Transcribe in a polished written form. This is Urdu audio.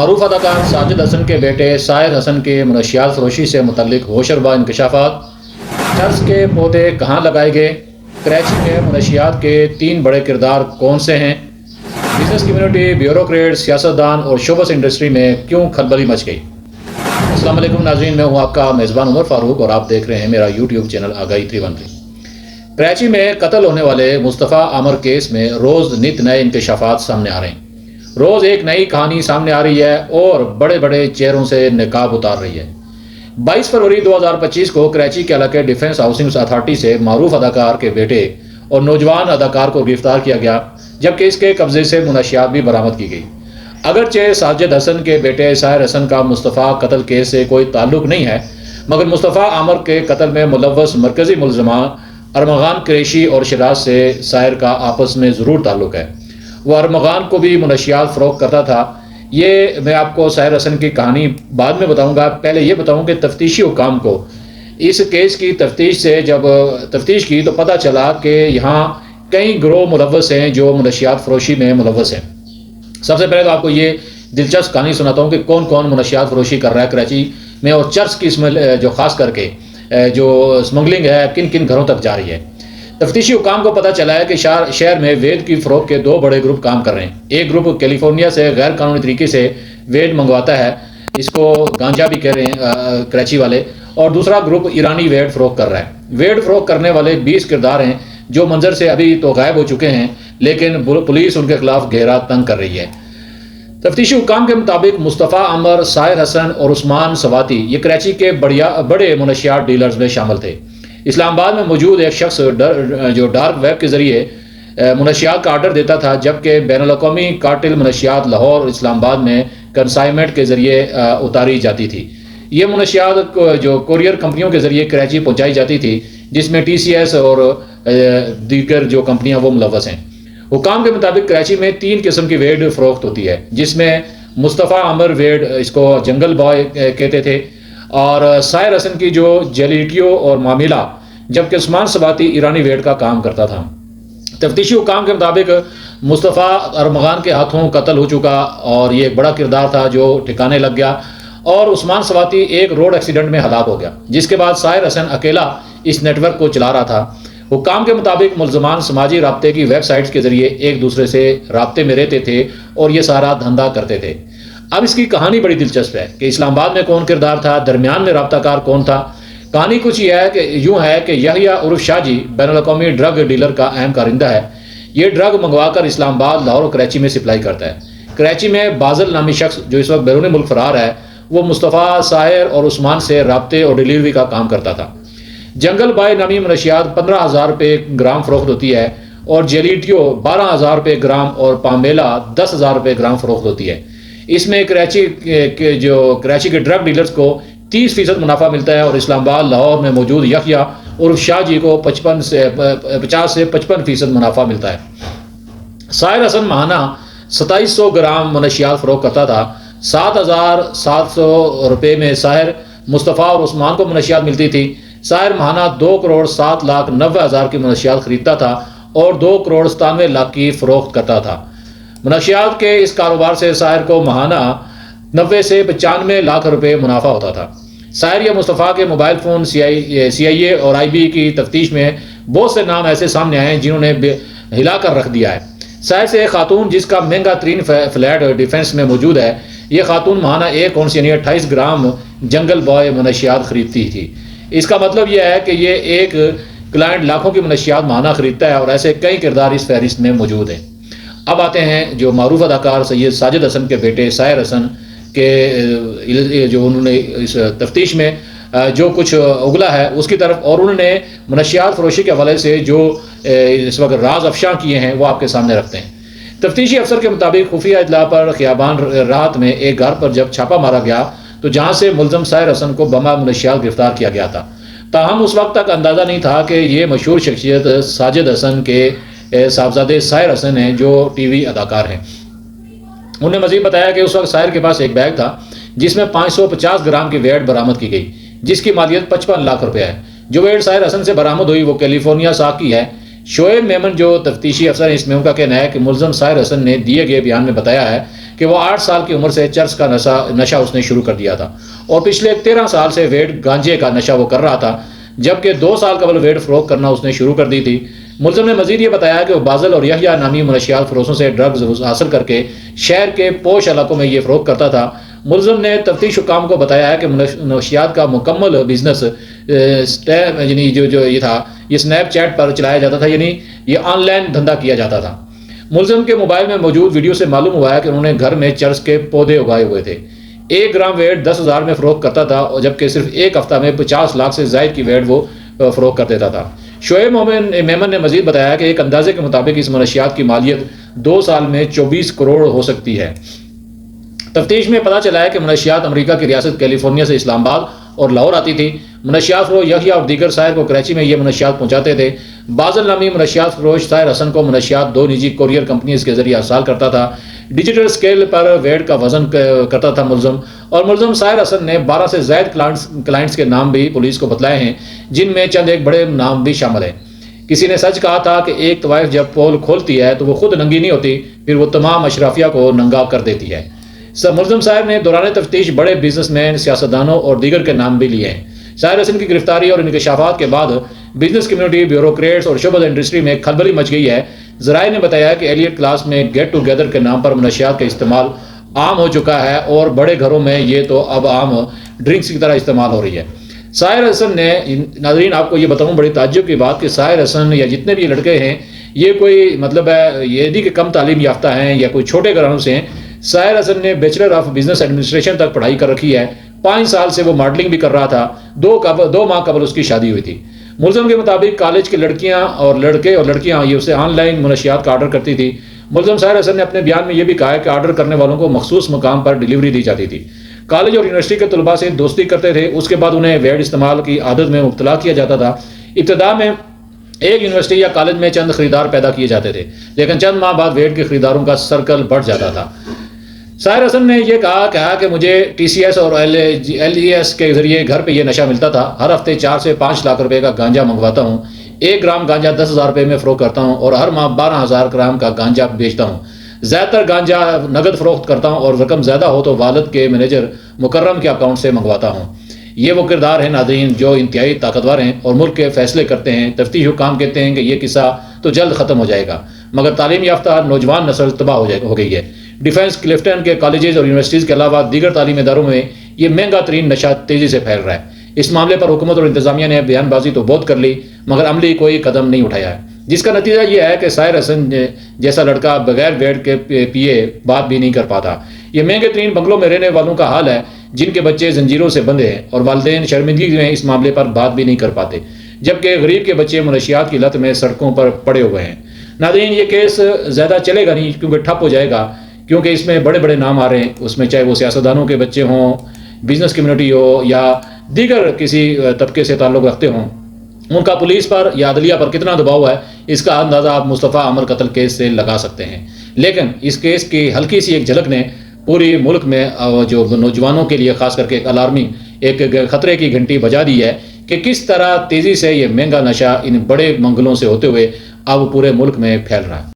معروف اداکار ساجد حسن کے بیٹے ساحر حسن کے منشیات فروشی سے متعلق ہوشربا انکشافات، چرس کے پودے کہاں لگائے گئے، کراچی میں منشیات کے 3 بڑے کردار کون سے ہیں، بزنس کمیونٹی، بیوروکریٹ، سیاستدان اور شوبز انڈسٹری میں کیوں کھلبلی مچ گئی۔ السلام علیکم ناظرین، میں ہوں آپ کا میزبان عمر فاروق اور آپ دیکھ رہے ہیں میرا یوٹیوب چینل آگاہی 313۔ کراچی میں قتل ہونے والے مصطفیٰ عامر کیس میں روز نت نئے انکشافات سامنے آ رہے ہیں۔ روز ایک نئی کہانی سامنے آ رہی ہے اور بڑے بڑے چہروں سے نقاب اتار رہی ہے۔ 22 فروری 2025 کو کراچی کے علاقے ڈیفنس ہاؤسنگ اتھارٹی سے معروف اداکار کے بیٹے اور نوجوان اداکار کو گرفتار کیا گیا، جبکہ اس کے قبضے سے منشیات بھی برآمد کی گئی۔ اگرچہ ساجد حسن کے بیٹے ساحر حسن کا مصطفیٰ قتل کیس سے کوئی تعلق نہیں ہے، مگر مصطفیٰ عامر کے قتل میں ملوث مرکزی ملزمان ارمغان قریشی اور شیراز سے ساحر کا آپس میں ضرور تعلق ہے۔ وہ ارمغان کو بھی منشیات فروخت کرتا تھا۔ یہ میں آپ کو ساحر حسن کی کہانی بعد میں بتاؤں گا، پہلے یہ بتاؤں کہ تفتیشی حکام کو اس کیس کی تفتیش سے جب تفتیش کی تو پتہ چلا کہ یہاں کئی گروہ ملوث ہیں جو منشیات فروشی میں ملوث ہیں۔ سب سے پہلے تو آپ کو یہ دلچسپ کہانی سناتا ہوں کہ کون کون منشیات فروشی کر رہا ہے کراچی میں، اور چرس کی جو خاص کر کے جو اسمگلنگ ہے کن کن گھروں تک جا رہی ہے۔ تفتیشی حکام کو پتہ چلا ہے کہ شہر میں وید کی فروخت کے 2 بڑے گروپ کام کر رہے ہیں۔ ایک گروپ کیلیفورنیا سے غیر قانونی طریقے سے وید منگواتا ہے، اس کو گانجا بھی کہہ رہے ہیں کراچی والے، اور دوسرا گروپ ایرانی وید فروخت کر رہا ہے۔ وید فروخت کرنے والے 20 کردار ہیں جو منظر سے ابھی تو غائب ہو چکے ہیں، لیکن پولیس ان کے خلاف گہرا تنگ کر رہی ہے۔ تفتیشی حکام کے مطابق مصطفیٰ عامر، ساحر حسن اور عثمان سواتی یہ کراچی کے بڑے منشیات ڈیلرز میں شامل تھے۔ اسلام آباد میں موجود ایک شخص جو ڈارک ویب کے ذریعے منشیات کا آرڈر دیتا تھا، جبکہ بین الاقوامی کارٹل منشیات لاہور اور اسلام آباد میں کنسائنمنٹ کے ذریعے اتاری جاتی تھی۔ یہ منشیات جو کوریئر کمپنیوں کے ذریعے کراچی پہنچائی جاتی تھی، جس میں TCS اور دیگر جو کمپنیاں وہ ملوث ہیں۔ حکام کے مطابق کراچی میں 3 قسم کی ویڈ فروخت ہوتی ہے، جس میں مصطفیٰ عامر ویڈ، اس کو جنگل بوائے کہتے تھے، اور ساحر حسن کی جو جیلیٹیو اور معاملہ، جبکہ عثمان سواتی ایرانی ویڈ کا کام کرتا تھا۔ تفتیشی حکام کے مطابق مصطفیٰ ارمغان کے ہاتھوں قتل ہو چکا اور یہ ایک بڑا کردار تھا جو ٹھکانے لگ گیا، اور عثمان سواتی ایک روڈ ایکسیڈنٹ میں ہلاک ہو گیا، جس کے بعد ساحر حسن اکیلا اس نیٹ ورک کو چلا رہا تھا۔ حکام کے مطابق ملزمان سماجی رابطے کی ویب سائٹس کے ذریعے ایک دوسرے سے رابطے میں رہتے تھے اور یہ سارا دھندا کرتے تھے۔ اب اس کی کہانی بڑی دلچسپ ہے کہ اسلام آباد میں کون کردار تھا، درمیان میں رابطہ کار کون تھا۔ کہانی کچھ یہ ہے کہ یوں ہے کہ یحییٰ عرف شاہ جی بین الاقوامی ڈرگ ڈیلر کا اہم کارندہ ہے۔ یہ ڈرگ منگوا کر اسلام آباد، لاہور اور کراچی میں سپلائی کرتا ہے۔ کراچی میں بازل نامی شخص جو اس وقت بیرون ملک فرار ہے، وہ مصطفیٰ، ساحر اور عثمان سے رابطے اور ڈیلیوری کا کام کرتا تھا۔ جنگل بائے نامی منشیات 15,000 روپے گرام فروخت ہوتی ہے، اور جیلیٹیو 12,000 روپے گرام اور پامیلا 10,000 روپے گرام فروخت ہوتی ہے۔ اس میں کراچی کے ڈرگ ڈیلرز کو 30% منافع ملتا ہے، اور اسلام آباد، لاہور میں موجود یحییٰ عرف شاہ جی کو 50 سے 55% منافع ملتا ہے۔ ساحر حسن ماہانہ 2700 گرام منشیات فروخت کرتا تھا۔ 7,700 روپے میں ساحر، مصطفیٰ اور عثمان کو منشیات ملتی تھی۔ ساحر ماہانہ 2,07,90,000 کی منشیات خریدتا تھا اور 2,97,00,000 کی فروخت کرتا تھا۔ منشیات کے اس کاروبار سے ساحر کو ماہانہ 90 سے 95 لاکھ روپے منافع ہوتا تھا۔ ساحر یا مصطفیٰ کے موبائل فون CIA اور IB کی تفتیش میں بہت سے نام ایسے سامنے آئے ہیں جنہوں نے ہلا کر رکھ دیا ہے۔ ساحر سے ایک خاتون جس کا مہنگا ترین فلیٹ ڈیفنس میں موجود ہے، یہ خاتون ماہانہ 1 اونس یعنی 28 گرام جنگل بوائے منشیات خریدتی تھی۔ اس کا مطلب یہ ہے کہ یہ ایک کلائنٹ لاکھوں کی منشیات ماہانہ خریدتا ہے، اور ایسے کئی کردار اس فہرست میں موجود ہیں۔ اب آتے ہیں جو معروف اداکار سید ساجد حسن کے بیٹے ساحر حسن کے جو انہوں نے اس تفتیش میں جو کچھ اگلا ہے اس کی طرف، اور انہوں نے منشیات فروشی کے حوالے سے جو اس وقت راز افشاں کیے ہیں وہ آپ کے سامنے رکھتے ہیں۔ تفتیشی افسر کے مطابق خفیہ اطلاع پر خیابان راحت میں ایک گھر پر جب چھاپا مارا گیا تو جہاں سے ملزم ساحر حسن کو بما منشیات گرفتار کیا گیا تھا، تاہم اس وقت تک اندازہ نہیں تھا کہ یہ مشہور شخصیت ساجد حسن کے صاحبزادے ساحر حسن ہیں جو TV اداکار ہیں۔ انہوں نے مزید بتایا کہ اس وقت ساحر کے پاس ایک بیگ تھا جس میں 550 گرام کی ویڈ برآمد کی گئی، جس کی مالیت 55 لاکھ روپے ہے۔ جو ویڈ ساحر حسن سے برآمد ہوئی وہ کیلیفورنیا ساکھ کی ہے۔ شعیب میمن جو تفتیشی افسر ہیں، اس میں ان کا کہنا ہے کہ ملزم ساحر حسن نے دیے گئے بیان میں بتایا ہے کہ وہ 8 سال کی عمر سے چرس کا نشہ اس نے شروع کر دیا تھا اور پچھلے 13 سال سے ویڈ گانجے کا نشہ وہ کر رہا تھا، جبکہ 2 سال قبل ویڈ فروخت کرنا اس نے شروع کر دی تھی۔ ملزم نے مزید یہ بتایا کہ وہ بازل اور یحییٰ نامی منشیات فروشوں سے ڈرگز حاصل کر کے شہر کے پوش علاقوں میں یہ فروخت کرتا تھا۔ ملزم نے تفتیش حکام کو بتایا ہے کہ منشیات کا مکمل بزنس یعنی جو یہ تھا، یہ سنیپ چیٹ پر چلایا جاتا تھا، یعنی یہ آن لائن دھندا کیا جاتا تھا۔ ملزم کے موبائل میں موجود ویڈیو سے معلوم ہوا ہے کہ انہوں نے گھر میں چرس کے پودے اگائے ہوئے تھے۔ 1 گرام ویڈ 10,000 میں فروخت کرتا تھا، جبکہ صرف ایک ہفتہ میں 50 لاکھ سے زائد کی ویڈ وہ فروخت کر دیتا تھا۔ شعیب میمن نے مزید بتایا کہ ایک اندازے کے مطابق اس منشیات کی مالیت 2 سال میں 24 کروڑ ہو سکتی ہے۔ تفتیش میں پتہ چلا ہے کہ منشیات امریکہ کی ریاست کیلیفورنیا سے اسلام آباد اور لاہور آتی تھی۔ منشیات فروش یحییٰ اور دیگر ساحر کو کراچی میں یہ منشیات پہنچاتے تھے۔ بازل نامی منشیات فروش ساحر حسن کو منشیات 2 نجی کوریئر کمپنیز کے ذریعے ارسال کرتا تھا۔ ڈیجیٹل اسکیل پر ویڈ کا وزن کرتا تھا ملزم، اور ملزم ساحر حسن نے 12 سے زائد کلائنٹس کے نام بھی پولیس کو بتلائے ہیں، جن میں چند ایک بڑے نام بھی شامل ہیں۔ کسی نے سچ کہا تھا کہ ایک طوائف جب پول کھولتی ہے تو وہ خود ننگی نہیں ہوتی، پھر وہ تمام اشرافیہ کو ننگا کر دیتی ہے۔ ملزم صاحب نے دوران تفتیش بڑے بزنس مین، سیاستدانوں اور دیگر کے نام بھی لیے ہیں۔ ساحر حسن کی گرفتاری اور انکشافات کے بعد بزنس کمیونٹی، بیوروکریٹس اور شعبہ انڈسٹری میں کھلبلی مچ گئی ہے۔ ذرائع نے بتایا کہ ایلیٹ کلاس میں گیٹ ٹو گیدر کے نام پر منشیات کا استعمال عام ہو چکا ہے، اور بڑے گھروں میں یہ تو اب عام ڈرنکس کی طرح استعمال ہو رہی ہے۔ ساحر حسن نے، ناظرین آپ کو یہ بتاؤں بڑی تعجب کی بات، کہ ساحر حسن یا جتنے بھی لڑکے ہیں، یہ کوئی مطلب ہے یہ نہیں کہ کم تعلیم یافتہ ہیں یا کوئی چھوٹے گھرانوں سے ہیں۔ ساحر حسن نے بیچلر آف بزنس ایڈمنسٹریشن تک پڑھائی کر رکھی ہے۔ 5 سال سے وہ ماڈلنگ بھی کر رہا تھا۔ 2 ماہ قبل اس کی شادی ہوئی تھی۔ ملزم کے مطابق کالج کی لڑکیاں اور لڑکیاں یہ اسے آن لائن منشیات کا آرڈر کرتی تھی۔ ملزم ساحر حسن نے اپنے بیان میں یہ بھی کہا ہے کہ آرڈر کرنے والوں کو مخصوص مقام پر ڈیلیوری دی جاتی تھی۔ کالج اور یونیورسٹی کے طلباء سے دوستی کرتے تھے، اس کے بعد انہیں ویڈ استعمال کی عادت میں مبتلا کیا جاتا تھا۔ ابتدا میں ایک یونیورسٹی یا کالج میں چند خریدار پیدا کیے جاتے تھے، لیکن چند ماہ بعد ویڈ کے خریداروں کا سرکل بڑھ جاتا تھا۔ ساحر حسن نے یہ کہا کہ مجھے TCS اور LES کے ذریعے گھر پہ یہ نشہ ملتا تھا۔ ہر ہفتے 4 سے 5 لاکھ روپے کا گانجا منگواتا ہوں۔ 1 گرام گانجا 10,000 روپے میں فروخت کرتا ہوں، اور ہر ماہ 12,000 گرام کا گانجا بیچتا ہوں۔ زیادہ تر گانجا نقد فروخت کرتا ہوں، اور رقم زیادہ ہو تو والد کے مینیجر مکرم کے اکاؤنٹ سے منگواتا ہوں۔ یہ وہ کردار ہیں ناظرین جو انتہائی طاقتور ہیں اور ملک کے فیصلے کرتے ہیں۔ تفتیش حکام کہتے ہیں کہ یہ قصہ تو جلد ختم ہو جائے گا، مگر تعلیم یافتہ نوجوان نسل تباہ ہو گئی ہے۔ ڈیفنس کلفٹن کے کالجز اور یونیورسٹیز کے علاوہ دیگر تعلیمی اداروں میں یہ مہنگا ترین نشہ تیزی سے پھیل رہا ہے۔ اس معاملے پر حکومت اور انتظامیہ نے بیان بازی تو بہت کر لی، مگر عملی کوئی قدم نہیں اٹھایا ہے، جس کا نتیجہ یہ ہے کہ ساحر حسن جیسا لڑکا بغیر ویڈ کے پیے بات بھی نہیں کر پاتا۔ یہ مہنگے ترین بنگلوں میں رہنے والوں کا حال ہے، جن کے بچے زنجیروں سے بندھے ہیں اور والدین شرمندگی میں اس معاملے پر بات بھی نہیں کر پاتے، جبکہ غریب کے بچے منشیات کی لت میں سڑکوں پر پڑے ہوئے ہیں۔ ناظرین یہ کیس زیادہ چلے گا نہیں، کیونکہ ٹھپ ہو جائے گا، کیونکہ اس میں بڑے بڑے نام آ رہے ہیں، اس میں چاہے وہ سیاستدانوں کے بچے ہوں، بزنس کمیونٹی ہو، یا دیگر کسی طبقے سے تعلق رکھتے ہوں۔ ان کا پولیس پر یا عدلیہ پر کتنا دباؤ ہے، اس کا اندازہ آپ مصطفیٰ عمر قتل کیس سے لگا سکتے ہیں۔ لیکن اس کیس کی ہلکی سی ایک جھلک نے پوری ملک میں جو نوجوانوں کے لیے خاص کر کے ایک الارمنگ، ایک خطرے کی گھنٹی بجا دی ہے کہ کس طرح تیزی سے یہ مہنگا نشہ ان بڑے منگلوں سے ہوتے ہوئے اب پورے ملک میں پھیل رہا ہے۔